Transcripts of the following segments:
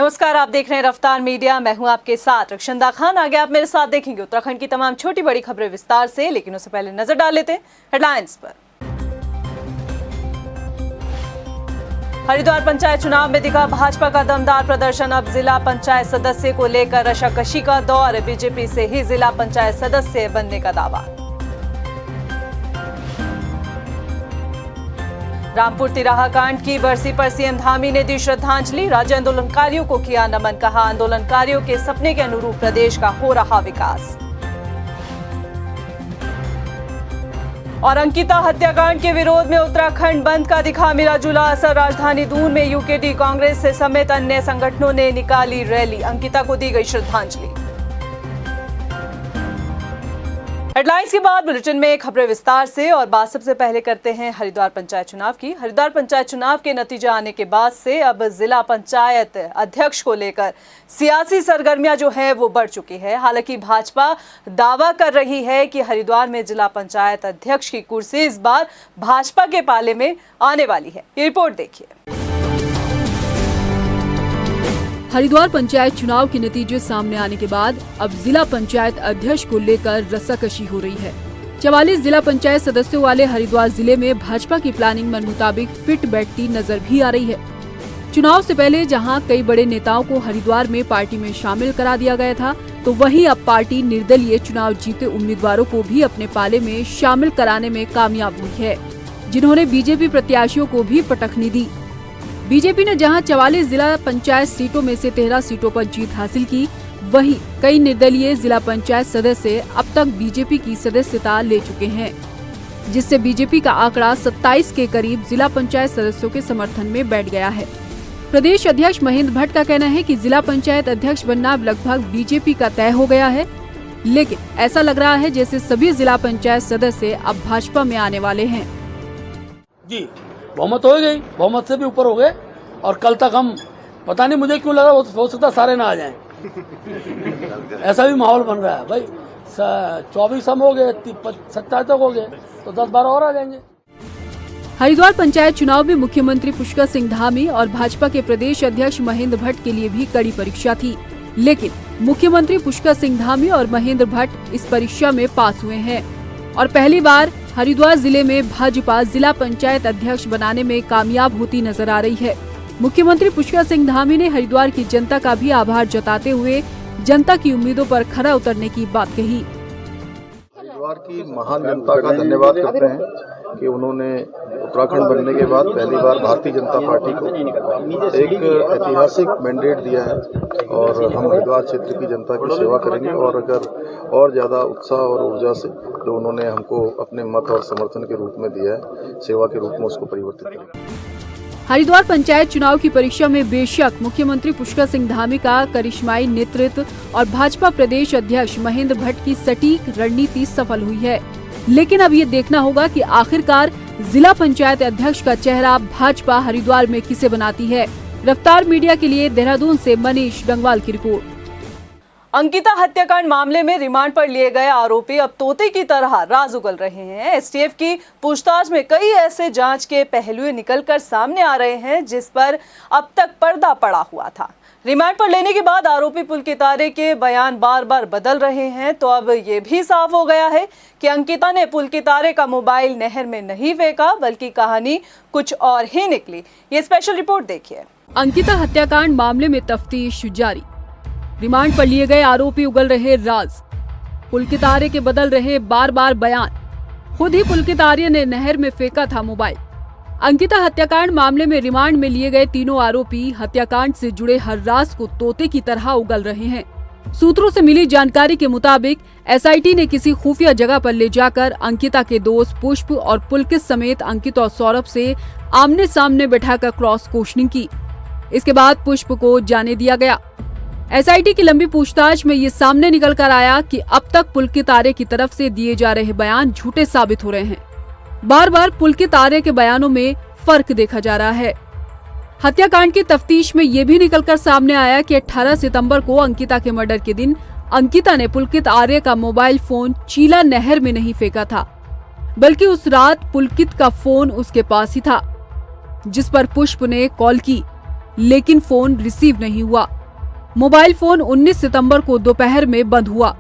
नमस्कार, आप देख रहे हैं रफ्तार मीडिया। मैं हूं आपके साथ रक्षंदा खान। आगे आप मेरे साथ देखेंगे उत्तराखंड की तमाम छोटी बड़ी खबरें विस्तार से, लेकिन उससे पहले नजर डाल लेते हैं हेडलाइंस पर। हरिद्वार पंचायत चुनाव में दिखा भाजपा का दमदार प्रदर्शन। अब जिला पंचायत सदस्य को लेकर रशाकशी का दौर। बीजेपी से ही जिला पंचायत सदस्य बनने का दावा। रामपुर तिराहा कांड की बरसी पर सीएम धामी ने दी श्रद्धांजलि। राज्य आंदोलनकारियों को किया नमन। कहा, आंदोलनकारियों के सपने के अनुरूप प्रदेश का हो रहा विकास। और अंकिता हत्याकांड के विरोध में उत्तराखंड बंद का दिखा मिला जुला असर। राजधानी दून में यूकेडी कांग्रेस से समेत अन्य संगठनों ने निकाली रैली। अंकिता को दी गई श्रद्धांजलि। हेडलाइंस के बाद बुलेटिन में खबरें विस्तार से। और बात सबसे पहले करते हैं हरिद्वार पंचायत चुनाव की। हरिद्वार पंचायत चुनाव के नतीजे आने के बाद से अब जिला पंचायत अध्यक्ष को लेकर सियासी सरगर्मियां जो है वो बढ़ चुकी है। हालांकि भाजपा दावा कर रही है कि हरिद्वार में जिला पंचायत अध्यक्ष की कुर्सी इस बार भाजपा के पाले में आने वाली है। ये रिपोर्ट देखिए। हरिद्वार पंचायत चुनाव के नतीजे सामने आने के बाद अब जिला पंचायत अध्यक्ष को लेकर रस्साकशी हो रही है। 44 जिला पंचायत सदस्यों वाले हरिद्वार जिले में भाजपा की प्लानिंग मन मुताबिक फिट बैठती नजर भी आ रही है। चुनाव से पहले जहां कई बड़े नेताओं को हरिद्वार में पार्टी में शामिल करा दिया गया था, तो वहीं अब पार्टी निर्दलीय चुनाव जीते उम्मीदवारों को भी अपने पाले में शामिल कराने में कामयाब हुई है, जिन्होंने बीजेपी प्रत्याशियों को भी पटखनी दी। बीजेपी ने जहां 44 जिला पंचायत सीटों में से 13 सीटों पर जीत हासिल की, वहीं कई निर्दलीय जिला पंचायत सदस्य अब तक बीजेपी की सदस्यता ले चुके हैं, जिससे बीजेपी का आंकड़ा 27 के करीब जिला पंचायत सदस्यों के समर्थन में बैठ गया है। प्रदेश अध्यक्ष महेंद्र भट्ट का कहना है कि जिला पंचायत अध्यक्ष बनना लगभग बीजेपी का तय हो गया है, लेकिन ऐसा लग रहा है जैसे सभी जिला पंचायत सदस्य अब भाजपा में आने वाले हैं। जी, बहुमत हो गई, बहुमत से भी ऊपर हो गए। और कल तक हम पता नहीं मुझे क्यों लगा हो सकता सारे ना आ जाएं। ऐसा भी माहौल बन रहा है भाई। 24 हम हो गए, 27 तक हो गए, तो 10-12 और आ जाएंगे। हरिद्वार पंचायत चुनाव में मुख्यमंत्री पुष्कर सिंह धामी और भाजपा के प्रदेश अध्यक्ष महेंद्र भट्ट के लिए भी कड़ी परीक्षा थी, लेकिन मुख्यमंत्री पुष्कर सिंह धामी और महेंद्र भट्ट इस परीक्षा में पास हुए हैं और पहली बार हरिद्वार जिले में भाजपा जिला पंचायत अध्यक्ष बनाने में कामयाब होती नजर आ रही है। मुख्यमंत्री पुष्कर सिंह धामी ने हरिद्वार की जनता का भी आभार जताते हुए जनता की उम्मीदों पर खरा उतरने की बात कही। हरिद्वार की महान जनता का धन्यवाद करते हैं कि उन्होंने उत्तराखंड बनने के बाद पहली बार भारतीय जनता पार्टी को एक ऐतिहासिक मैंडेट दिया है और हम हरिद्वार क्षेत्र की जनता की सेवा करेंगे। और अगर और ज्यादा उत्साह और ऊर्जा से जो उन्होंने हमको अपने मत और समर्थन के रूप में दिया है, सेवा के रूप में उसको परिवर्तित करेंगे। हरिद्वार पंचायत चुनाव की परीक्षा में बेशक मुख्यमंत्री पुष्कर सिंह धामी का करिश्माई नेतृत्व और भाजपा प्रदेश अध्यक्ष महेंद्र भट्ट की सटीक रणनीति सफल हुई है, लेकिन अब ये देखना होगा कि आखिरकार जिला पंचायत अध्यक्ष का चेहरा भाजपा हरिद्वार में किसे बनाती है। रफ्तार मीडिया के लिए देहरादून से मनीष डंगवाल की रिपोर्ट। अंकिता हत्याकांड मामले में रिमांड पर लिए गए आरोपी अब तोते की तरह राज उगल रहे हैं। एसटीएफ की पूछताछ में कई ऐसे जांच के पहलू निकलकर सामने आ रहे हैं जिस पर अब तक पर्दा पड़ा हुआ था। रिमांड पर लेने के बाद आरोपी पुलकितारे के बयान बार बार बदल रहे हैं, तो अब ये भी साफ हो गया है कि अंकिता ने पुलकितारे का मोबाइल नहर में नहीं फेंका, बल्कि कहानी कुछ और ही निकली। ये स्पेशल रिपोर्ट देखिए। अंकिता हत्याकांड मामले में तफ्तीश जारी। रिमांड पर लिए गए आरोपी उगल रहे राज। पुलकितारे के बदल रहे बार बार बयान। खुद ही पुलकितारे ने नहर में फेंका था मोबाइल। अंकिता हत्याकांड मामले में रिमांड में लिए गए तीनों आरोपी हत्याकांड से जुड़े हर राज को तोते की तरह उगल रहे हैं। सूत्रों से मिली जानकारी के मुताबिक एसआईटी ने किसी खुफिया जगह पर ले जाकर अंकिता के दोस्त पुष्प और पुलकित समेत अंकित और सौरभ से आमने सामने बैठाकर क्रॉस क्वेश्चनिंग की। इसके बाद पुष्प को जाने दिया गया। एसआईटी की लंबी पूछताछ में ये सामने निकल कर आया कि अब तक पुलकितारे की तरफ से दिए जा रहे बयान झूठे साबित हो रहे हैं। बार बार पुलकितारे के बयानों में फर्क देखा जा रहा है। हत्याकांड की तफ्तीश में ये भी निकलकर सामने आया कि 18 सितंबर को अंकिता के मर्डर के दिन अंकिता ने पुलकित आर्य का मोबाइल फोन चीला नहर में नहीं फेंका था, बल्कि उस रात पुलकित का फोन उसके पास ही था, जिस पर पुष्प ने कॉल की। लेकिन फोन रिसीव नहीं हुआ। मोबाइल फोन 19 सितंबर को दोपहर में बंद हुआ।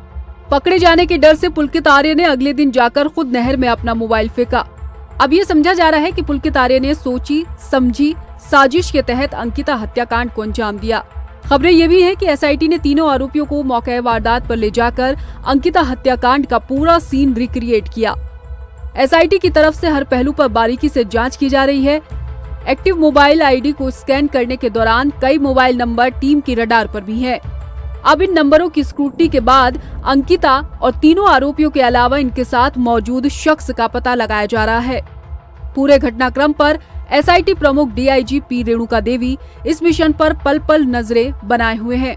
पकड़े जाने के डर से पुलकित आर्य ने अगले दिन जाकर खुद नहर में अपना मोबाइल फेंका। अब ये समझा जा रहा है कि पुलकित आर्य ने सोची समझी साजिश के तहत अंकिता हत्याकांड को अंजाम दिया। खबरें ये भी हैं कि एसआईटी ने तीनों आरोपियों को मौके वारदात पर ले जाकर अंकिता हत्याकांड का पूरा सीन रिक्रिएट किया। एसआईटी की तरफ से हर पहलू पर बारीकी से जांच की जा रही है। एक्टिव मोबाइल आईडी को स्कैन करने के दौरान कई मोबाइल नंबर टीम की रडार पर भी हैं। अब इन नंबरों की स्क्रूटनी के बाद अंकिता और तीनों आरोपियों के अलावा इनके साथ मौजूद शख्स का पता लगाया जा रहा है। पूरे घटनाक्रम पर एसआईटी प्रमुख डीआईजी पी रेणुका देवी इस मिशन पर पल पल नजरें बनाए हुए हैं।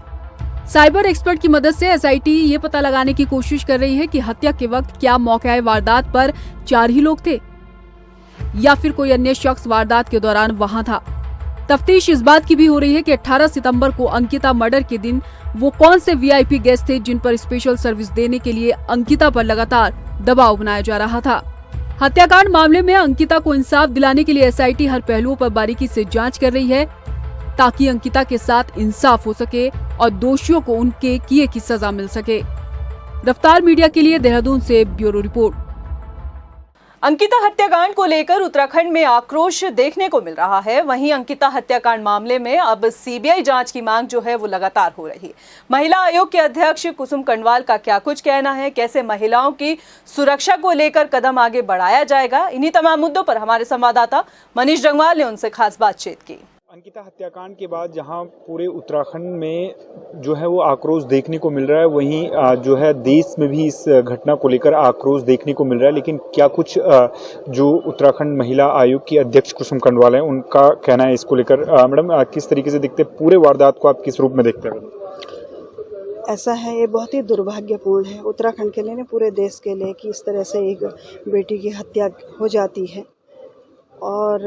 साइबर एक्सपर्ट की मदद से एसआईटी ये पता लगाने की कोशिश कर रही है कि हत्या के वक्त क्या मौके वारदात पर 4 ही लोग थे या फिर कोई अन्य शख्स वारदात के दौरान वहां था। तफ्तीश इस बात की भी हो रही है कि 18 सितंबर को अंकिता मर्डर के दिन वो कौन से वीआईपी गेस्ट थे जिन पर स्पेशल सर्विस देने के लिए अंकिता पर लगातार दबाव बनाया जा रहा था। हत्याकांड मामले में अंकिता को इंसाफ दिलाने के लिए एसआईटी हर पहलुओं पर बारीकी से जांच कर रही है ताकि अंकिता के साथ इंसाफ हो सके और दोषियों को उनके किए की सजा मिल सके। रफ्तार मीडिया के लिए देहरादून से ब्यूरो रिपोर्ट। अंकिता हत्याकांड को लेकर उत्तराखंड में आक्रोश देखने को मिल रहा है। वहीं अंकिता हत्याकांड मामले में अब सीबीआई जांच की मांग जो है वो लगातार हो रही है। महिला आयोग के अध्यक्ष कुसुम कंडवाल का क्या कुछ कहना है, कैसे महिलाओं की सुरक्षा को लेकर कदम आगे बढ़ाया जाएगा, इन्हीं तमाम मुद्दों पर हमारे संवाददाता मनीष जंगवाल ने उनसे खास बातचीत की। अंकिता हत्याकांड के बाद जहां पूरे उत्तराखंड में जो है वो आक्रोश देखने को मिल रहा है, वहीं जो है देश में भी इस घटना को लेकर आक्रोश देखने को मिल रहा है। लेकिन क्या कुछ जो उत्तराखंड महिला आयोग की अध्यक्ष कुसुम कंडवाल हैं उनका कहना है इसको लेकर। मैडम, किस तरीके से देखते हैं पूरे वारदात को, आप किस रूप में देखते हैं? ऐसा है, ये बहुत ही दुर्भाग्यपूर्ण है उत्तराखंड के लिए, नहीं पूरे देश के लिए, कि इस तरह से एक बेटी की हत्या हो जाती है। और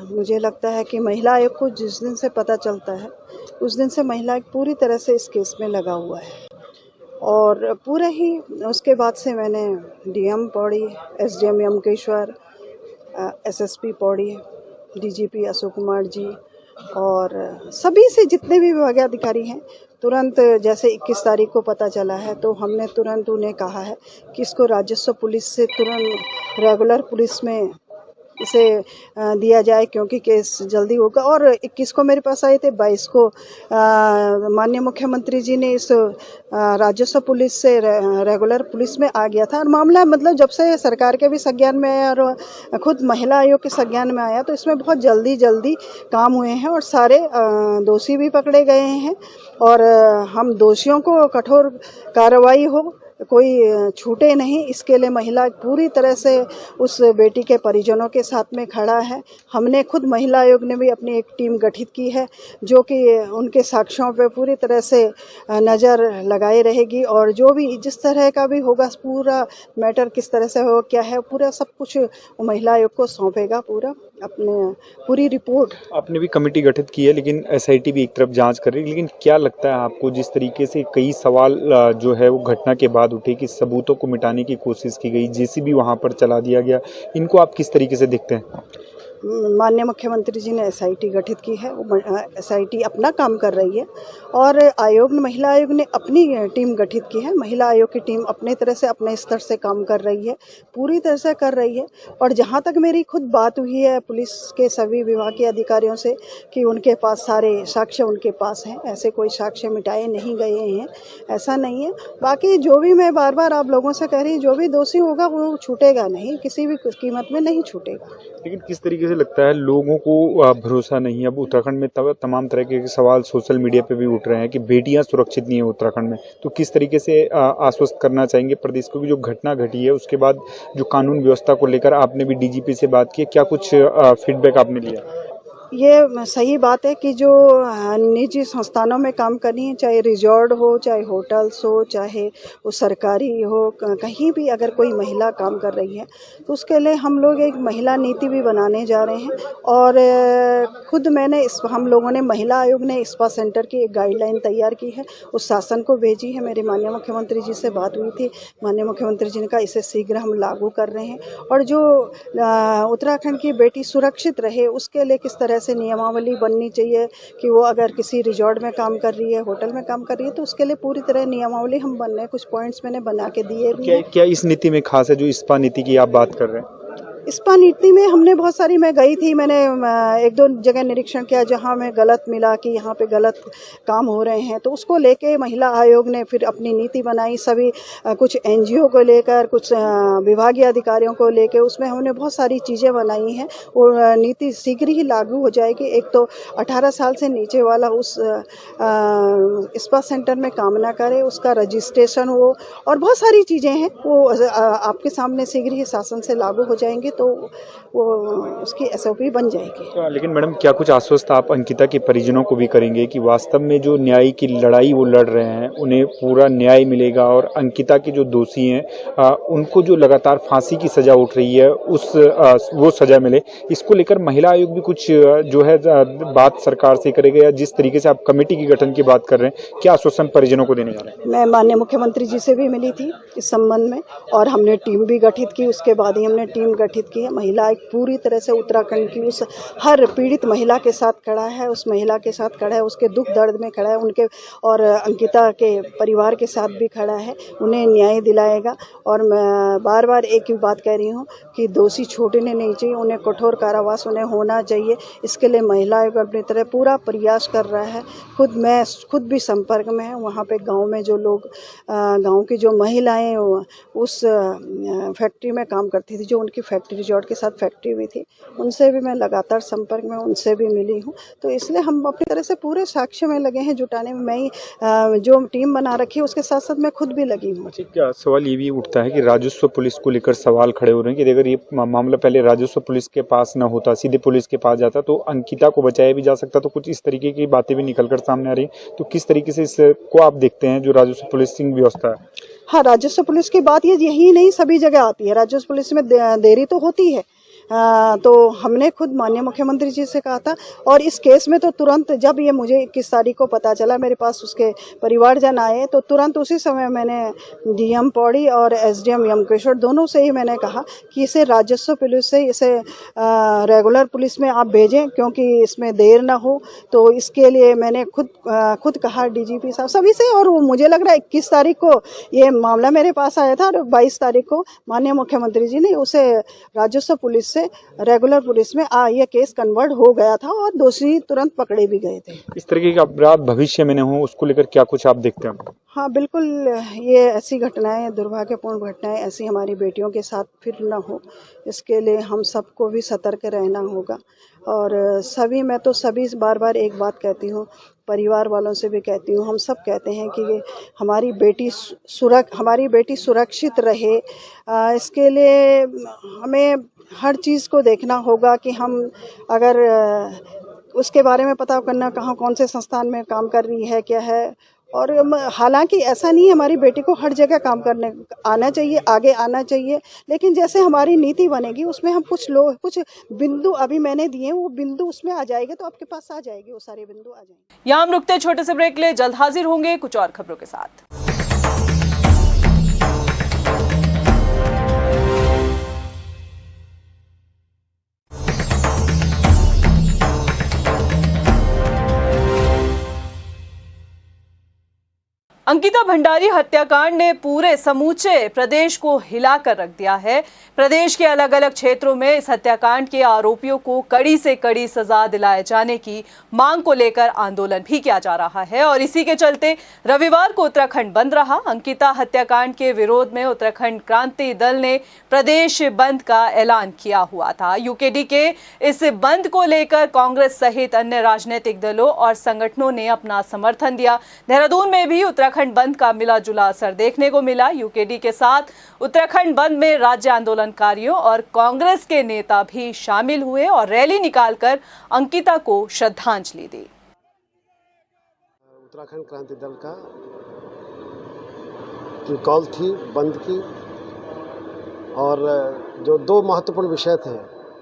मुझे लगता है कि महिला आयोग को जिस दिन से पता चलता है उस दिन से महिला पूरी तरह से इस केस में लगा हुआ है। और पूरे ही उसके बाद से मैंने DM Pauri, SDM Yamkeshwar, SSP Pauri, DGP Ashok Kumar ji और सभी से जितने भी विभागीय अधिकारी हैं, तुरंत जैसे 21 तारीख को पता चला है तो हमने तुरंत उन्हें कहा है कि इसको राजस्व पुलिस से तुरंत रेगुलर पुलिस में इसे दिया जाए, क्योंकि केस जल्दी होगा। और 21 को मेरे पास आए थे, 22 को माननीय मुख्यमंत्री जी ने इस राजस्व पुलिस से रेगुलर पुलिस में आ गया था। और मामला मतलब जब से सरकार के भी संज्ञान में आया और खुद महिला आयोग के संज्ञान में आया तो इसमें बहुत जल्दी काम हुए हैं और सारे दोषी भी पकड़े गए हैं। और हम दोषियों को कठोर कार्रवाई हो, कोई छूटे नहीं, इसके लिए महिला पूरी तरह से उस बेटी के परिजनों के साथ में खड़ा है। हमने खुद महिला आयोग ने भी अपनी एक टीम गठित की है जो कि उनके साक्ष्यों पे पूरी तरह से नज़र लगाए रहेगी और जो भी जिस तरह का भी होगा, पूरा मैटर किस तरह से हो, क्या है, पूरा सब कुछ महिला आयोग को सौंपेगा, पूरी रिपोर्ट। आपने भी कमेटी गठित की है, लेकिन एसआईटी भी एक तरफ जांच कर रही है। लेकिन क्या लगता है आपको, जिस तरीके से कई सवाल जो है वो घटना के बाद उठे कि सबूतों को मिटाने की कोशिश की गई, जेसीबी वहां पर चला दिया गया, इनको आप किस तरीके से देखते हैं? माननीय मुख्यमंत्री जी ने एसआईटी गठित की है, एसआईटी अपना काम कर रही है और महिला आयोग ने अपनी टीम गठित की है। महिला आयोग की टीम अपने तरह से अपने स्तर से काम कर रही है, पूरी तरह से कर रही है। और जहाँ तक मेरी खुद बात हुई है पुलिस के सभी विभाग के अधिकारियों से कि उनके पास सारे साक्ष्य उनके पास हैं, ऐसे कोई साक्ष्य मिटाए नहीं गए हैं, ऐसा नहीं है। बाकी जो भी मैं बार बार आप लोगों से कह रही, जो भी दोषी होगा वो छूटेगा नहीं, किसी भी कीमत में नहीं छूटेगा। लेकिन किस तरीके से लगता है लोगों को भरोसा नहीं है? अब उत्तराखंड में तमाम तरह के सवाल सोशल मीडिया पे भी उठ रहे हैं कि बेटियां सुरक्षित नहीं है उत्तराखंड में, तो किस तरीके से आश्वस्त करना चाहेंगे प्रदेश को कि जो घटना घटी है उसके बाद जो कानून व्यवस्था को लेकर आपने भी डीजीपी से बात की, क्या कुछ फीडबैक आपने लिया? ये सही बात है कि जो निजी संस्थानों में काम करनी है, चाहे रिजॉर्ट हो, चाहे होटल्स हो, चाहे वो सरकारी हो, कहीं भी अगर कोई महिला काम कर रही है तो उसके लिए हम लोग एक महिला नीति भी बनाने जा रहे हैं। और खुद हम लोगों ने महिला आयोग ने स्पा सेंटर की एक गाइडलाइन तैयार की है, उस शासन को भेजी है। मेरे माननीय मुख्यमंत्री जी से बात हुई थी, माननीय मुख्यमंत्री जी ने कहा इसे शीघ्र हम लागू कर रहे हैं। और जो उत्तराखंड की बेटी सुरक्षित रहे उसके लिए किस तरह से नियमावली बननी चाहिए कि वो अगर किसी रिजॉर्ट में काम कर रही है, होटल में काम कर रही है, तो उसके लिए पूरी तरह नियमावली हम बनने हैं। कुछ पॉइंट्स मैंने बना के दिए भी हैं। क्या इस नीति में खास है जो स्पा नीति की आप बात कर रहे हैं? स्पा नीति में हमने बहुत सारी, मैं गई थी, मैंने एक दो जगह निरीक्षण किया जहां मैं गलत मिला कि यहाँ पे गलत काम हो रहे हैं, तो उसको लेके महिला आयोग ने फिर अपनी नीति बनाई। सभी कुछ एनजीओ को लेकर, कुछ विभागीय अधिकारियों को लेकर उसमें हमने बहुत सारी चीज़ें बनाई हैं। वो नीति शीघ्र ही लागू हो जाएगी। एक तो 18 साल से नीचे वाला उस स्पा सेंटर में काम ना करे, उसका रजिस्ट्रेशन हो, और बहुत सारी चीज़ें हैं वो आपके सामने शीघ्र ही शासन से लागू हो जाएंगी, तो वो उसकी SOP बन जाएगी। लेकिन मैडम, क्या कुछ आश्वस्त आप अंकिता के परिजनों को भी करेंगे कि वास्तव में जो न्याय की लड़ाई वो लड़ रहे हैं उन्हें पूरा न्याय मिलेगा, और अंकिता के जो दोषी हैं उनको जो लगातार फांसी की सजा उठ रही है वो सजा मिले? इसको लेकर महिला आयोग भी कुछ जो है बात सरकार से करेगा, या जिस तरीके से आप कमेटी की गठन की बात कर रहे हैं, क्या आश्वासन परिजनों को देने जा रहे हैं? मैं माननीय मुख्यमंत्री जी से भी मिली थी इस संबंध में, और हमने टीम भी गठित की। उसके बाद ही हमने टीम गठित की है। महिला एक पूरी तरह से उत्तराखंड की उस हर पीड़ित महिला के साथ खड़ा है, उस महिला के साथ खड़ा है, उसके दुख दर्द में खड़ा है, उनके और अंकिता के परिवार के साथ भी खड़ा है, उन्हें न्याय दिलाएगा। और मैं बार बार एक ही बात कह रही हूँ कि दोषी छूटने नहीं चाहिए, उन्हें कठोर कारावास उन्हें होना चाहिए। इसके लिए महिला आयोग अपनी तरह पूरा प्रयास कर रहा है। मैं खुद भी संपर्क में है वहाँ पे। गांव में जो लोग, गांव की जो महिलाएं उस फैक्ट्री में काम करती थी, जो उनकी फैक्ट्री रिजॉर्ट के साथ फैक्ट्री भी थी, उनसे भी मैं लगातार संपर्क में, उनसे भी मिली हूँ। तो इसलिए हम अपनी तरह से पूरे साक्ष्य में लगे हैं जुटाने में। मैं ही जो टीम बना रखी है उसके साथ साथ मैं खुद भी लगी हूँ। क्या सवाल ये भी उठता है कि राजस्व पुलिस को लेकर सवाल खड़े हो रहे हैं कि अगर ये मामला पहले राजस्व पुलिस के पास न होता, सीधे पुलिस के पास जाता, तो अंकिता को बचाया भी जा सकता। तो कुछ इस तरीके की बातें भी निकलकर सामने आ रही है। तो किस तरीके से इसको आप देखते हैं जो राजस्व पुलिसिंग व्यवस्था है? हाँ, राजस्व पुलिस की बात यही नहीं, सभी जगह आती है। राजस्व पुलिस में देरी तो होती है। तो हमने खुद माननीय मुख्यमंत्री जी से कहा था, और इस केस में तो तुरंत जब ये मुझे 21 तारीख को पता चला, मेरे पास उसके परिवारजन आए, तो तुरंत उसी समय मैंने DM पौड़ी और SDM यमकेश्वर दोनों से ही मैंने कहा कि इसे राजस्व पुलिस से इसे रेगुलर पुलिस में आप भेजें, क्योंकि इसमें देर ना हो। तो इसके लिए मैंने खुद कहा DGP साहब सभी से, और वो मुझे लग रहा है 21 तारीख को ये मामला मेरे पास आया था, और 22 तारीख को माननीय मुख्यमंत्री जी ने उसे राजस्व पुलिस से रेगुलर पुलिस में ये केस कन्वर्ट हो गया था, और दोषी तुरंत पकड़े भी गए थे। इस तरीके के अपराध भविष्य में न हो, उसको लेकर क्या कुछ आप देखते हैं? हाँ, बिल्कुल। ये ऐसी घटनाएं, दुर्भाग्यपूर्ण घटनाएं ऐसी हमारी बेटियों के साथ फिर न हो, इसके लिए हम सबको भी सतर्क रहना होगा। और मैं तो सभी बार बार एक बात कहती हूँ, परिवार वालों से भी कहती हूँ, हम सब कहते हैं कि हमारी बेटी सुरक्षित रहे। इसके लिए हमें हर चीज़ को देखना होगा कि हम अगर उसके बारे में पता करना, कहाँ कौन से संस्थान में काम कर रही है, क्या है। और हालांकि ऐसा नहीं है, हमारी बेटी को हर जगह काम करने आना चाहिए, आगे आना चाहिए, लेकिन जैसे हमारी नीति बनेगी उसमें हम कुछ बिंदु अभी मैंने दिए, वो बिंदु उसमें आ जाएंगे, तो आपके पास आ जाएगी, वो सारे बिंदु आ जाएंगे। यहाँ हम रुकते छोटे से ब्रेक ले, जल्द हाजिर होंगे कुछ और खबरों के साथ। अंकिता भंडारी हत्याकांड ने पूरे समूचे प्रदेश को हिलाकर रख दिया है। प्रदेश के अलग अलग क्षेत्रों में इस हत्याकांड के आरोपियों को कड़ी से कड़ी सजा दिलाए जाने की मांग को लेकर आंदोलन भी किया जा रहा है, और इसी के चलते रविवार को उत्तराखंड बंद रहा। अंकिता हत्याकांड के विरोध में उत्तराखंड क्रांति दल ने प्रदेश बंद का ऐलान किया हुआ था। यूकेडी के इस बंद को लेकर कांग्रेस सहित अन्य राजनीतिक दलों और संगठनों ने अपना समर्थन दिया। देहरादून में भी उत्तराखंड बंद का मिला जुला असर देखने को मिला। यूकेडी के साथ उत्तराखंड बंद में राज्य आंदोलनकारियों और कांग्रेस के नेता भी शामिल हुए और रैली निकालकर अंकिता को श्रद्धांजलि दी। उत्तराखंड क्रांति दल का की कॉल थी बंद की, और जो दो महत्वपूर्ण विषय थे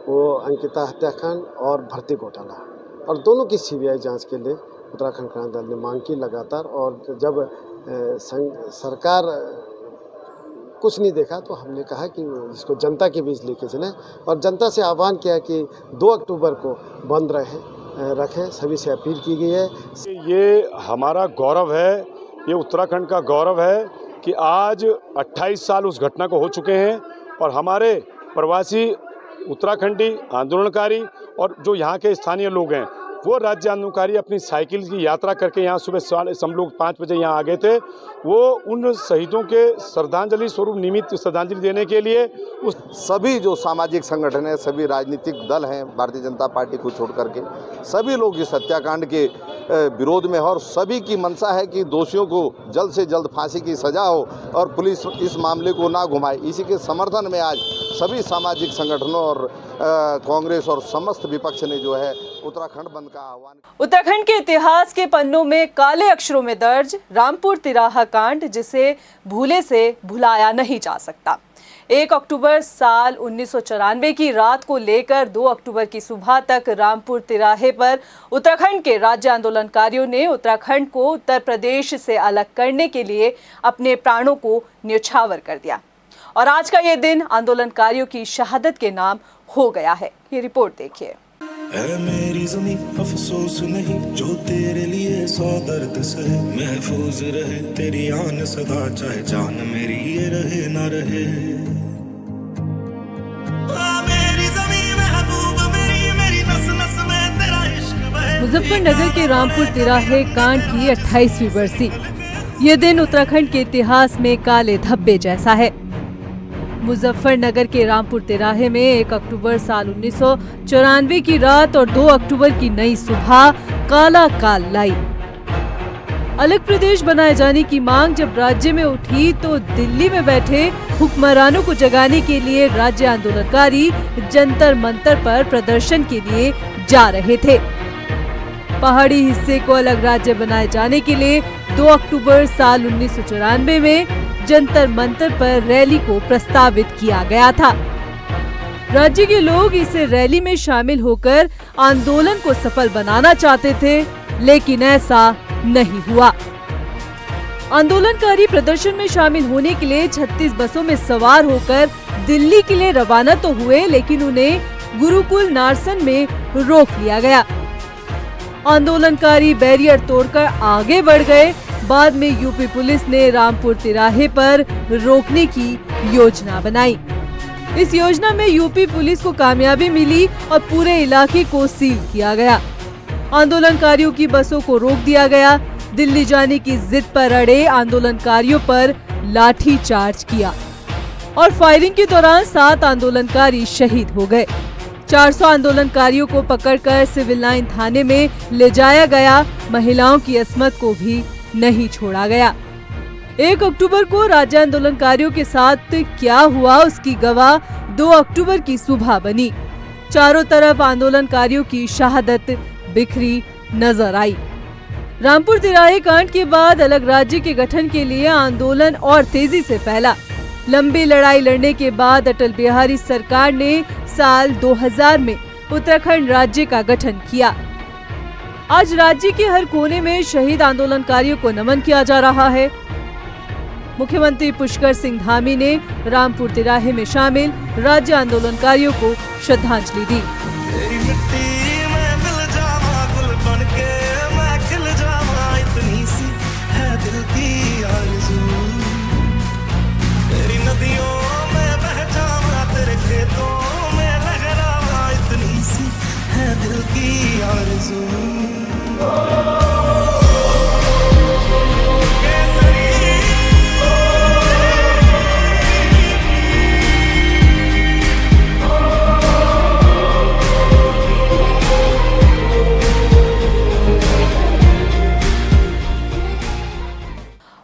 वो अंकिता हत्याकांड और भर्ती घोटाला, और दोनों की CBI जांच के लिए उत्तराखंड क्रांति दल ने मांग की लगातार। और जब सरकार कुछ नहीं देखा, तो हमने कहा कि इसको जनता के बीच लेके चलें और जनता से आह्वान किया कि 2 अक्टूबर को बंद रखें, सभी से अपील की गई है। ये हमारा गौरव है, ये उत्तराखंड का गौरव है कि आज 28 साल उस घटना को हो चुके हैं और हमारे प्रवासी उत्तराखंडी आंदोलनकारी और जो यहाँ के स्थानीय लोग हैं वो राज्य आंदोलनकारी अपनी साइकिल की यात्रा करके यहाँ सुबह हम लोग 5 बजे यहाँ आ गए थे। वो उन शहीदों के श्रद्धांजलि स्वरूप निमित्त श्रद्धांजलि देने के लिए उस सभी जो सामाजिक संगठन है, सभी राजनीतिक दल हैं, भारतीय जनता पार्टी को छोड़ करके सभी लोग इस हत्याकांड के विरोध में हैं और सभी की मंशा है कि दोषियों को जल्द से जल्द फांसी की सजा हो और पुलिस इस मामले को ना घुमाए। इसी के समर्थन में आज सभी सामाजिक संगठनों और कांग्रेस और समस्त विपक्ष ने जो है उत्तराखंड बंद का आह्वान। उत्तराखंड के इतिहास के पन्नों में काले अक्षरों में दर्ज रामपुर तिराहा कांड, जिसे भूले से भुलाया नहीं जा सकता। 1 अक्टूबर साल 1994 की रात को लेकर 2 अक्टूबर की सुबह तक रामपुर तिराहे पर उत्तराखंड के राज्य आंदोलनकारियों ने उत्तराखंड को उत्तर प्रदेश से अलग करने के लिए अपने प्राणों को न्यौछावर कर दिया और आज का ये दिन आंदोलनकारियों की शहादत के नाम हो गया है। ये रिपोर्ट देखिए। ऐ मेरी ज़मीं अफसोस नहीं जो तेरे लिए 100 दर्द सहे, महफूज रहे तेरी आन सदा, चाहे जान मेरी ये रहे ना रहे। मेरी ज़मीं महबूब मेरी नस नस में तेरा इश्क बहे। मुजफ्फरनगर के रामपुर तिराहे कांड की 28वीं बरसी। ये दिन उत्तराखंड के इतिहास में काले धब्बे जैसा है। मुजफ्फरनगर के रामपुर तिराहे में 1 अक्टूबर साल 1994 की रात और 2 अक्टूबर की नई सुबह काला काल लाई। अलग प्रदेश बनाए जाने की मांग जब राज्य में उठी तो दिल्ली में बैठे हुक्मरानों को जगाने के लिए राज्य आंदोलनकारी जंतर मंतर पर प्रदर्शन के लिए जा रहे थे। पहाड़ी हिस्से को अलग राज्य बनाए जाने के लिए 2 अक्टूबर साल 1994 में जंतर मंतर पर रैली को प्रस्तावित किया गया था। राज्य के लोग इस रैली में शामिल होकर आंदोलन को सफल बनाना चाहते थे, लेकिन ऐसा नहीं हुआ। आंदोलनकारी प्रदर्शन में शामिल होने के लिए 36 बसों में सवार होकर दिल्ली के लिए रवाना तो हुए, लेकिन उन्हें गुरुकुल नारसन में रोक लिया गया। आंदोलनकारी बैरियर तोड़कर आगे बढ़ गए। बाद में यूपी पुलिस ने रामपुर तिराहे पर रोकने की योजना बनाई। इस योजना में यूपी पुलिस को कामयाबी मिली और पूरे इलाके को सील किया गया। आंदोलनकारियों की बसों को रोक दिया गया। दिल्ली जाने की जिद पर अड़े आंदोलनकारियों पर लाठी चार्ज किया और फायरिंग के दौरान 7 आंदोलनकारी शहीद हो गए। 400 आंदोलनकारियों को पकड़कर सिविल लाइन थाने में ले जाया गया। महिलाओं की अस्मत को भी नहीं छोड़ा गया। 1 अक्टूबर को राज्य आंदोलनकारियों के साथ क्या हुआ उसकी गवाह 2 अक्टूबर की सुबह बनी। चारों तरफ आंदोलनकारियों की शहादत बिखरी नजर आई। रामपुर तिराहे कांड के बाद अलग राज्य के गठन के लिए आंदोलन और तेजी से फैला। लंबी लड़ाई लड़ने के बाद अटल बिहारी सरकार ने साल 2000 में उत्तराखंड राज्य का गठन किया। आज राज्य के हर कोने में शहीद आंदोलनकारियों को नमन किया जा रहा है। मुख्यमंत्री पुष्कर सिंह धामी ने रामपुर तिराहे में शामिल राज्य आंदोलनकारियों को श्रद्धांजलि दी।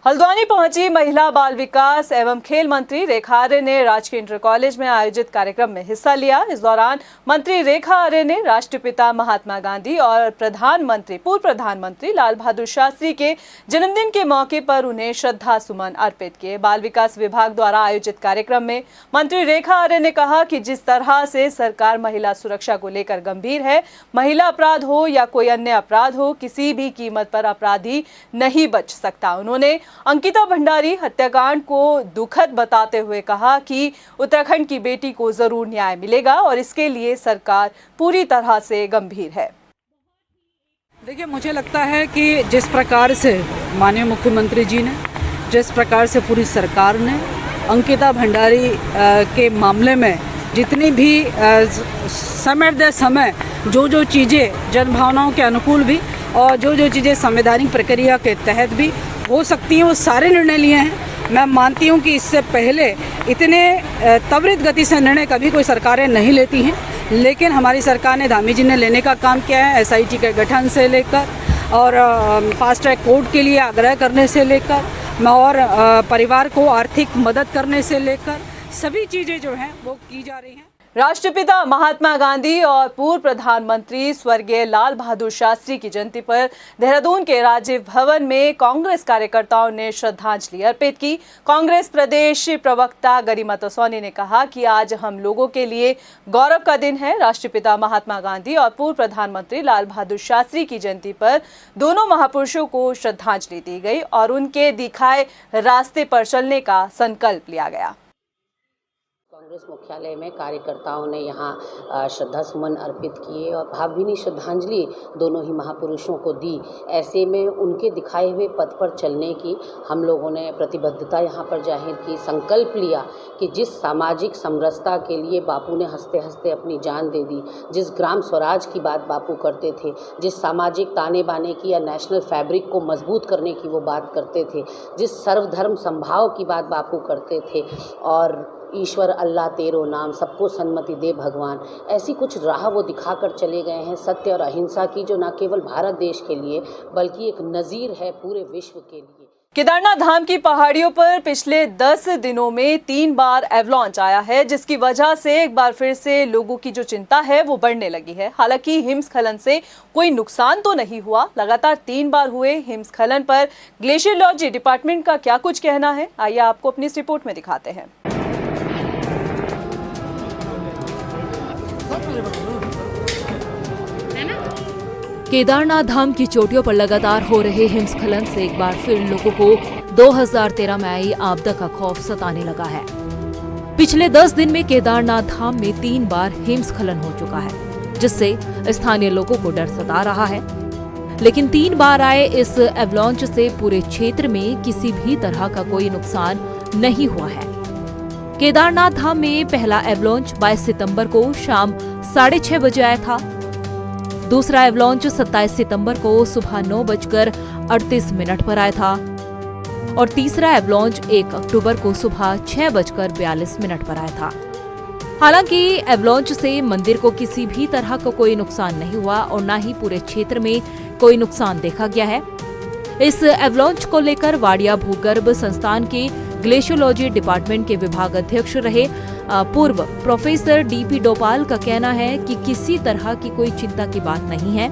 हल्द्वानी पहुंची महिला बाल विकास एवं खेल मंत्री रेखा आर्य ने राजकीय इंटर कॉलेज में आयोजित कार्यक्रम में हिस्सा लिया। इस दौरान मंत्री रेखा आर्य ने राष्ट्रपिता महात्मा गांधी और पूर्व प्रधानमंत्री लाल बहादुर शास्त्री के जन्मदिन के मौके पर उन्हें श्रद्धा सुमन अर्पित किए। बाल विकास विभाग द्वारा आयोजित कार्यक्रम में मंत्री रेखा आर्य ने कहा कि जिस तरह से सरकार महिला सुरक्षा को लेकर गंभीर है, महिला अपराध हो या कोई अन्य अपराध हो, किसी भी कीमत पर अपराधी नहीं बच सकता। उन्होंने अंकिता भंडारी शिवजारी हत्याकांड को दुखद बताते हुए कहा कि उत्तराखंड की बेटी को जरूर न्याय मिलेगा और इसके लिए सरकार पूरी तरह से गंभीर है। देखिए, मुझे लगता है कि जिस प्रकार से माननीय मुख्यमंत्री जी ने, जिस प्रकार से पूरी सरकार ने अंकिता भंडारी के मामले में जितनी भी समय समय जो चीज़ें जनभावनाओं के अनुकूल भी और जो चीज़ें संवैधानिक प्रक्रिया के तहत भी हो सकती हैं, वो सारे निर्णय लिए हैं। मैं मानती हूँ कि इससे पहले इतने त्वरित गति से निर्णय कभी कोई सरकारें नहीं लेती हैं, लेकिन हमारी सरकार ने, धामी जी ने लेने का काम किया है। SIT के गठन से लेकर और फास्ट ट्रैक कोर्ट के लिए आग्रह करने से लेकर और परिवार को आर्थिक मदद करने से लेकर सभी चीज़ें जो हैं वो की जा रही हैं। राष्ट्रपिता महात्मा गांधी और पूर्व प्रधानमंत्री स्वर्गीय लाल बहादुर शास्त्री की जयंती पर देहरादून के राजीव भवन में कांग्रेस कार्यकर्ताओं ने श्रद्धांजलि अर्पित की। कांग्रेस प्रदेश प्रवक्ता गरिमा तसौनी ने कहा कि आज हम लोगों के लिए गौरव का दिन है। राष्ट्रपिता महात्मा गांधी और पूर्व प्रधानमंत्री लाल बहादुर शास्त्री की जयंती पर दोनों महापुरुषों को श्रद्धांजलि दी गई और उनके दिखाए रास्ते पर चलने का संकल्प लिया गया। कांग्रेस मुख्यालय में कार्यकर्ताओं ने यहाँ श्रद्धा सुमन अर्पित किए और भावभीनी श्रद्धांजलि दोनों ही महापुरुषों को दी। ऐसे में उनके दिखाए हुए पथ पर चलने की हम लोगों ने प्रतिबद्धता यहाँ पर जाहिर की, संकल्प लिया कि जिस सामाजिक समरसता के लिए बापू ने हंसते हंसते अपनी जान दे दी, जिस ग्राम स्वराज की बात बापू करते थे, जिस सामाजिक ताने बाने की या नेशनल फैब्रिक को मजबूत करने की वो बात करते थे, जिस सर्वधर्म संभाव की बात बापू करते थे और ईश्वर अल्लाह तेरो नाम, सबको सन्मति दे भगवान, ऐसी कुछ राह वो दिखाकर चले गए हैं सत्य और अहिंसा की, जो न केवल भारत देश के लिए बल्कि एक नज़ीर है पूरे विश्व के लिए। केदारनाथ धाम की पहाड़ियों पर पिछले 10 दिनों में 3 बार एवलांच आया है, जिसकी वजह से एक बार फिर से लोगों की जो चिंता है वो बढ़ने लगी है। हालांकि हिमस्खलन से कोई नुकसान तो नहीं हुआ। लगातार 3 बार हुए हिमस्खलन पर ग्लेशियोलॉजी डिपार्टमेंट का क्या कुछ कहना है, आइए आपको अपनी इस रिपोर्ट में दिखाते हैं। केदारनाथ धाम की चोटियों पर लगातार हो रहे हिमस्खलन से एक बार फिर लोगों को 2013 में आई आपदा का खौफ सताने लगा है। पिछले 10 दिन में केदारनाथ धाम में 3 बार हिमस्खलन हो चुका है, जिससे स्थानीय लोगों को डर सता रहा है। लेकिन 3 बार आए इस एवलांच से पूरे क्षेत्र में किसी भी तरह का कोई नुकसान नहीं हुआ है। केदारनाथ धाम में पहला एवलांच 22 सितंबर को शाम 6:30 बजे आया था। दूसरा एवलांच 27 सितंबर को सुबह 9:38 पर आया था और तीसरा एवलांच 1 अक्टूबर को सुबह 6:42 पर आया था। हालांकि एवलांच से मंदिर को किसी भी तरह का कोई नुकसान नहीं हुआ और न ही पूरे क्षेत्र में कोई नुकसान देखा गया है। इस एवलांच को लेकर वाडिया भूगर्भ संस्थान के ग्लेशियोलॉजी डिपार्टमेंट के विभाग अध्यक्ष रहे पूर्व प्रोफेसर DP डोभाल का कहना है कि किसी तरह की कोई चिंता की बात नहीं है।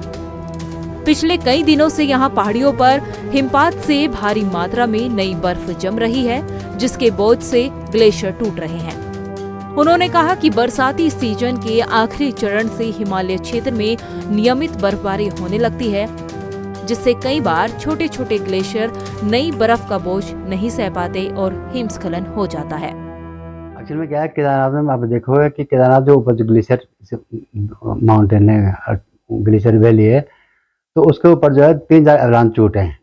पिछले कई दिनों से यहाँ पहाड़ियों पर हिमपात से भारी मात्रा में नई बर्फ जम रही है, जिसके बोझ से ग्लेशियर टूट रहे हैं। उन्होंने कहा कि बरसाती सीजन के आखिरी चरण से हिमालय क्षेत्र में नियमित बर्फबारी होने लगती है, जिससे कई बार छोटे छोटे ग्लेशियर नई बर्फ का बोझ नहीं सह पाते और हिमस्खलन हो जाता है। एक्चुअली में क्या है, केदारनाथ में आप देखोगे कि केदारनाथ जो ऊपर जो ग्लेशियर माउंटेन है, ग्लेशियर वैली है, तो उसके ऊपर जो है 3-4 एवलांच चोट हैं।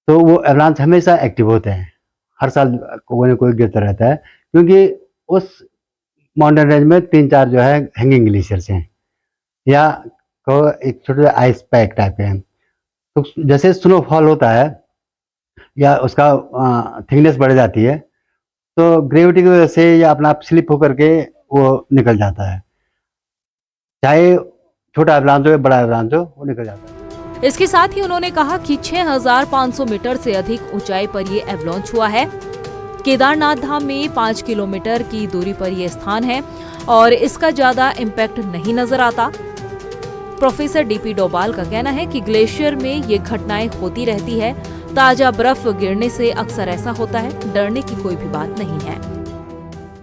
तो वो एवलांच हमेशा एक्टिव होते हैं, हर साल कोई न कोई गिरता रहता है, क्योंकि उस माउंटेन रेंज में 3-4 जो है हैंगिंग ग्लेशियर्स हैं या एक छोटे आइस पैक टाइप के हैं। तो जैसे स्नोफॉल होता है या उसका थिकनेस बढ़ जाती है, तो ग्रेविटी की वजह से या अपना आप स्लिप होकर के वो निकल जाता है, चाहे छोटा एवलांच हो बड़ा एवलांच हो, वो निकल जाता है। इसके साथ ही उन्होंने कहा कि 6500 मीटर से अधिक ऊंचाई पर ये एवलांच हुआ है। केदारनाथ धाम में 5 किलोमीटर की दूरी पर यह स्थान है और इसका ज्यादा इम्पैक्ट नहीं नजर आता। प्रोफेसर DP डोभाल का कहना है कि ग्लेशियर में ये घटनाएं होती रहती है। ताजा बर्फ गिरने से अक्सर ऐसा होता है, डरने की कोई भी बात नहीं है।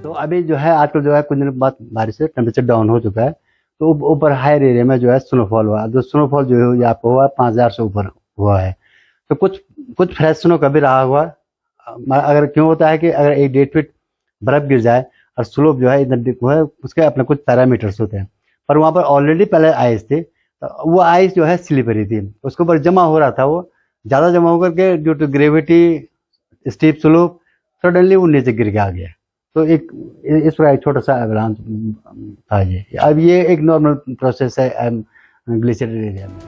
तो अभी जो है आजकल जो है कुछ दिन बाद बारिश से टेम्परेचर डाउन हो चुका है, तो ऊपर हायर एरिया में जो है स्नोफॉल हुआ, जो स्नोफॉल जो है आपको हुआ 5000 से ऊपर हुआ है। तो कुछ फ्रेश स्नो कभी रहा हुआ अगर क्यों होता है कि अगर 1-1.5 फीट बर्फ गिर जाए और स्लोप जो है इधर वो है, उसके अपने कुछ पैरामीटर्स होते हैं, पर वहाँ पर ऑलरेडी पहले आइस थे, तो वो आइस जो है स्लिपरी थी, उसके ऊपर जमा हो रहा था, वो ज़्यादा जमा होकर के due to gravity steep slope suddenly वो नीचे गिर के आ गया। तो एक इस पर एक छोटा सा एवलांच था ये। अब ये एक नॉर्मल प्रोसेस है ग्लेशियर एरिया में।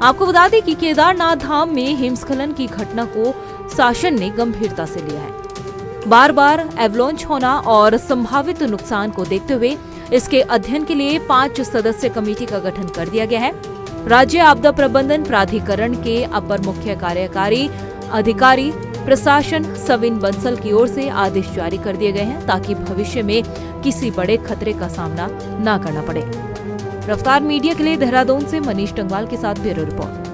आपको बता दें कि केदारनाथ धाम में हिमस्खलन की घटना को शासन ने गंभीरता से लिया है। बार बार एवलांच होना और संभावित नुकसान को देखते हुए इसके अध्ययन के लिए 5 सदस्यीय कमेटी का गठन कर दिया गया है। राज्य आपदा प्रबंधन प्राधिकरण के अपर मुख्य कार्यकारी अधिकारी प्रशासन सविन बंसल की ओर से आदेश जारी कर दिए गए हैं ताकि भविष्य में किसी बड़े खतरे का सामना न करना पड़े। रफ्तार मीडिया के लिए देहरादून से मनीष टंगवाल के साथ ब्यूरो रिपोर्ट।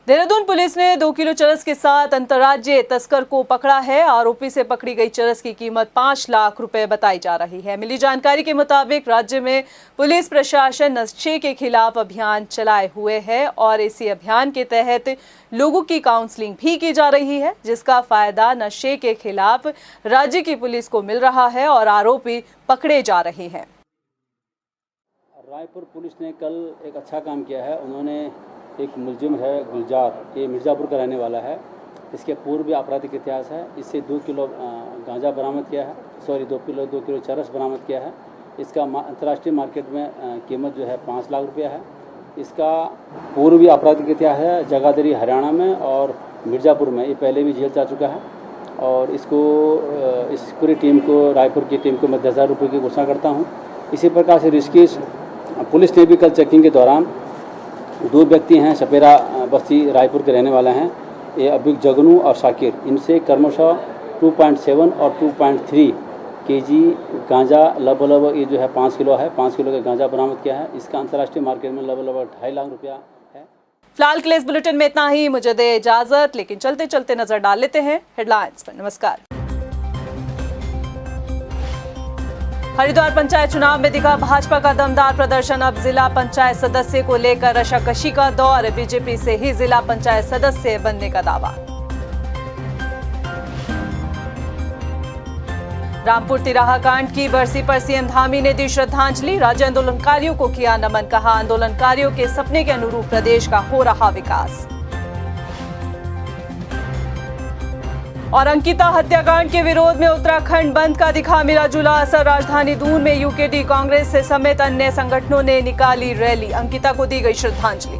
देहरादून पुलिस ने 2 किलो चरस के साथ अंतर्राज्यीय तस्कर को पकड़ा है। आरोपी से पकड़ी गई चरस की कीमत 5 लाख रुपए बताई जा रही है। मिली जानकारी के मुताबिक राज्य में पुलिस प्रशासन नशे के खिलाफ अभियान चलाए हुए है और इसी अभियान के तहत लोगों की काउंसलिंग भी की जा रही है, जिसका फायदा नशे के खिलाफ राज्य की पुलिस को मिल रहा है और आरोपी पकड़े जा रहे हैं। रायपुर पुलिस ने कल एक अच्छा काम किया है। उन्होंने एक मुलजिम है गुलजार, ये मिर्ज़ापुर का रहने वाला है। इसके पूर्व भी आपराधिक इतिहास है। इससे 2 किलो गांजा बरामद किया है, 2 किलो चरस बरामद किया है। इसका अंतर्राष्ट्रीय मार्केट में कीमत जो है 5 लाख रुपया है। इसका पूर्व भी आपराधिक इतिहास है, जगाधरी हरियाणा में और मिर्ज़ापुर में। ये पहले भी जेल जा चुका है और इसको इस पूरी टीम को, रायपुर की टीम को मैं 10,000 रुपये की घोषणा करता हूँ। इसी प्रकार से ऋषिकेश पुलिस ने भी कल चेकिंग के दौरान 2 व्यक्ति हैं, सपेरा बस्ती रायपुर के रहने वाले हैं, ये अबिक जगनू और शाकिर। इनसे क्रमशः 2.7 और 2.3 केजी गांजा लगभग ये जो है 5 किलो है, 5 किलो का गांजा बरामद किया है। इसका अंतर्राष्ट्रीय मार्केट में लगभग 2.5 लाख रुपया है। फिलहाल के लिए इस बुलेटिन में इतना ही। मुझे दे इजाजत, लेकिन चलते चलते नजर डाल लेते हैं हेडलाइंस पर। नमस्कार। हरिद्वार पंचायत चुनाव में दिखा भाजपा का दमदार प्रदर्शन। अब जिला पंचायत सदस्य को लेकर रशाकशी का दौर। बीजेपी से ही जिला पंचायत सदस्य बनने का दावा। रामपुर तिराहा कांड की बरसी पर सीएम धामी ने दी श्रद्धांजलि। राज्य आंदोलनकारियों को किया नमन। कहा, आंदोलनकारियों के सपने के अनुरूप प्रदेश का हो रहा विकास। और अंकिता हत्याकांड के विरोध में उत्तराखंड बंद का दिखा मिला जुला असर। राजधानी दून में यूकेडी कांग्रेस से समेत अन्य संगठनों ने निकाली रैली। अंकिता को दी गई श्रद्धांजलि।